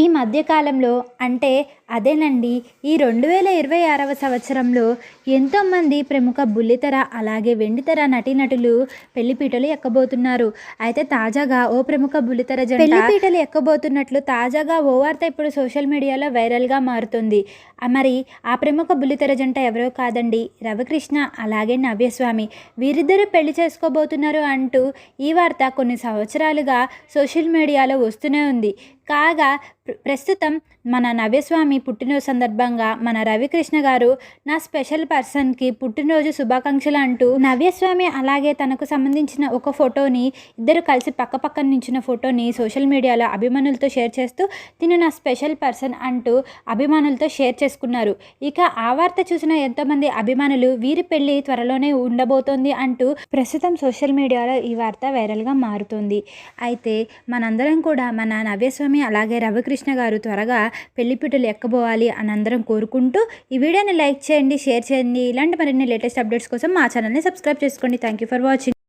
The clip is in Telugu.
ఈ మధ్యకాలంలో అంటే అదేనండి ఈ 2026వ సంవత్సరంలో ఎంతోమంది ప్రముఖ బుల్లితెర అలాగే వెండితెర నటీనటులు పెళ్లిపీటలు ఎక్కబోతున్నారు. అయితే తాజాగా ఓ ప్రముఖ బుల్లితెర జంట పెళ్లిపీటలు ఎక్కబోతున్నట్లు తాజాగా ఓ వార్త ఇప్పుడు సోషల్ మీడియాలో వైరల్గా మారుతుంది. మరి ఆ ప్రముఖ బుల్లితెర జంట ఎవరో కాదండి, రవికృష్ణ అలాగే నవ్యస్వామి. వీరిద్దరూ పెళ్లి చేసుకోబోతున్నారు అంటూ ఈ వార్త కొన్ని సంవత్సరాలుగా సోషల్ మీడియాలో వస్తూనే ఉంది. కాగా ప్రస్తుతం మన నవ్యస్వామి పుట్టినరోజు సందర్భంగా మన రవికృష్ణ గారు నా స్పెషల్ పర్సన్కి పుట్టినరోజు శుభాకాంక్షలు అంటూ నవ్యస్వామి అలాగే తనకు సంబంధించిన ఒక ఫోటోని ఇద్దరు కలిసి పక్కపక్కన నించిన ఫోటోని సోషల్ మీడియాలో అభిమానులతో షేర్ చేస్తూ తిను నా స్పెషల్ పర్సన్ అంటూ అభిమానులతో షేర్ చేసుకున్నారు. ఇక ఆ వార్త చూసిన ఎంతోమంది అభిమానులు వీరి పెళ్లి త్వరలోనే ఉండబోతోంది అంటూ ప్రస్తుతం సోషల్ మీడియాలో ఈ వార్త వైరల్గా మారుతుంది. అయితే మనందరం కూడా మన నవ్యస్వామి అలాగే రవికృష్ణ గారు త్వరగా పెళ్లిపీటలు ఎక్కబోవాలి అని అందరం కోరుకుంటూ ఈ వీడియోని లైక్ చేయండి, షేర్ చేయండి. ఇలాంటి మరిన్ని లేటెస్ట్ అప్డేట్స్ కోసం మా ఛానల్ని సబ్స్క్రైబ్ చేసుకోండి. Thank you for watching.